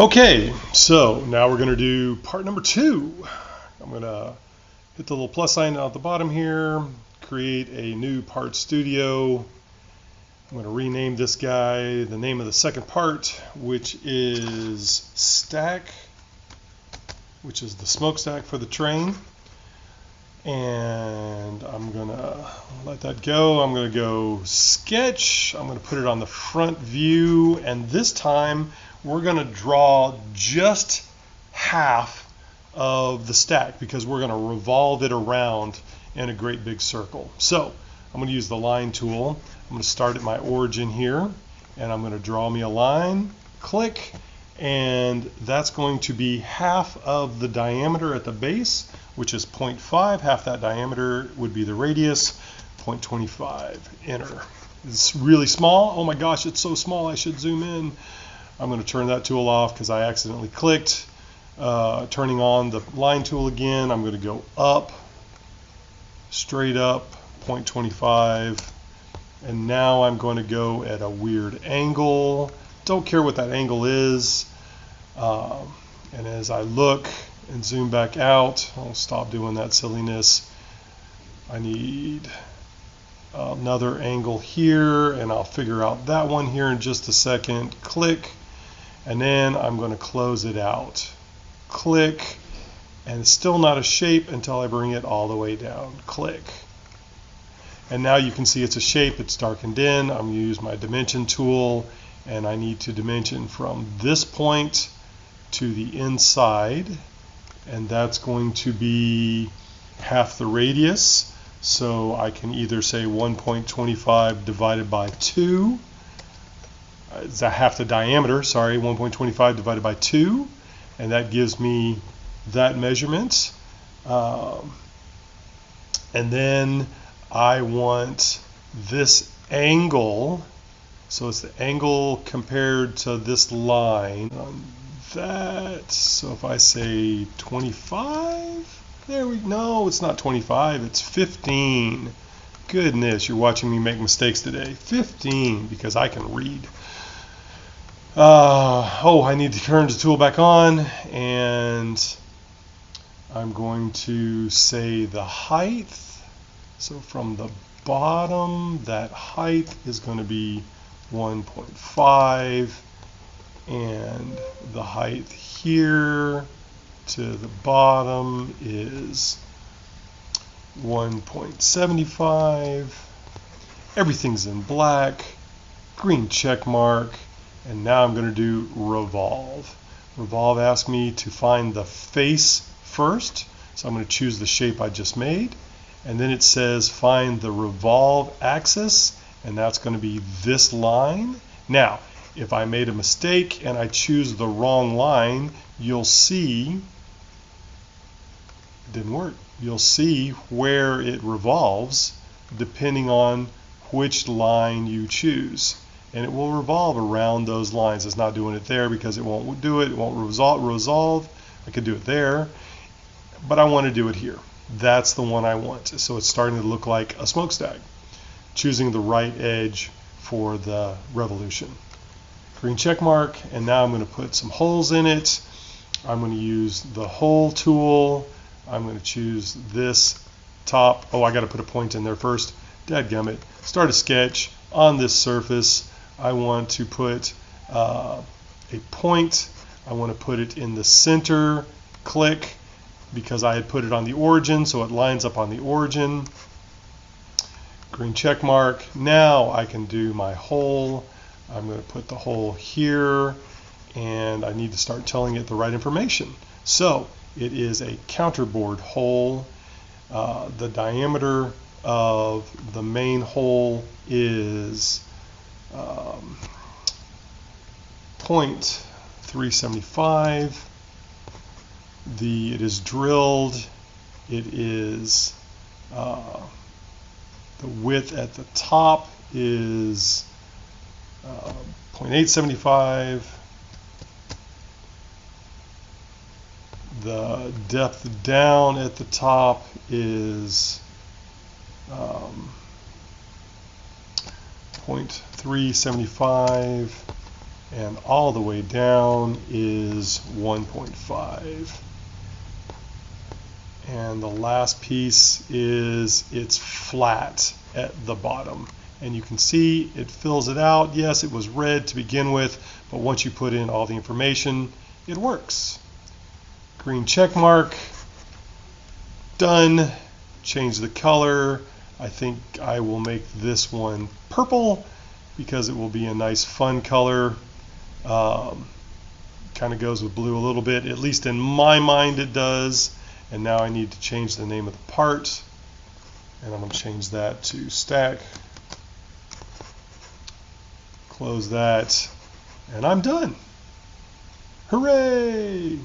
Okay, so now we're going to do part number 2. I'm going to hit the little plus sign at the bottom here, create a new part studio. I'm going to rename this guy the name of the second part, which is stack, which is the smokestack for the train. And I'm going to let that go. I'm going to go sketch. I'm going to put it on the front view, and this time we're going to draw just half of the stack because we're going to revolve it around in a great big circle. So I'm going to use the line tool. I'm going to start at my origin here, and I'm going to draw me a line, click, and that's going to be half of the diameter at the base, which is 0.5. Half that diameter would be the radius, 0.25. Enter. It's really small. Oh my gosh, it's so small I should zoom in. I'm going to turn that tool off because I accidentally clicked. Turning on the line tool again, I'm going to go up, straight up, 0.25. And now I'm going to go at a weird angle. Don't care what that angle is. And as I look and zoom back out, I'll stop doing that silliness. I need another angle here, and I'll figure out that one here in just a second. Click, and then I'm going to close it out. Click, and it's still not a shape until I bring it all the way down. Click. And now you can see it's a shape. It's darkened in. I'm going to use my dimension tool, and I need to dimension from this point to the inside, and that's going to be half the radius. So I can either say 1.25 divided by 2. It's half the diameter, sorry, 1.25 divided by 2, and that gives me that measurement. And then I want this angle, so it's the angle compared to this line on that. So if I say 25, there we go. No, it's not 25, it's 15. Goodness, you're watching me make mistakes today. 15, because I can read. I need to turn the tool back on, and I'm going to say the height. So from the bottom, that height is going to be 1.5, and the height here to the bottom is 1.75. Everything's in black, green check mark, and now I'm going to do revolve. Revolve asks me to find the face first, so I'm going to choose the shape I just made, and then it says find the revolve axis, and that's going to be this line. Now, if I made a mistake and I choose the wrong line, you'll see it didn't work. You'll see where it revolves depending on which line you choose, and it will revolve around those lines. It's not doing it there because it won't do it. It won't resolve. I could do it there, but I want to do it here. That's the one I want. So it's starting to look like a smokestack. Choosing the right edge for the revolution. Green check mark, and now I'm going to put some holes in it. I'm going to use the hole tool. I'm going to choose this top. Oh, I got to put a point in there first. Dadgummit. Start a sketch on this surface. I want to put a point. I want to put it in the center. Click, because I had put it on the origin, so it lines up on the origin. Green check mark. Now I can do my hole. I'm going to put the hole here, and I need to start telling it the right information. So it is a counterbore hole. The diameter of the main hole is 0.375. It is drilled. It is the width at the top is 0.875. The depth down at the top is 0.375, and all the way down is 1.5. And the last piece is it's flat at the bottom. And you can see it fills it out. Yes, it was red to begin with, but once you put in all the information, it works. Green check mark. Done. Change the color. I think I will make this one purple because it will be a nice fun color. Kind of goes with blue a little bit, at least in my mind it does. And now I need to change the name of the part, and I'm going to change that to stack. Close that, and I'm done. Hooray!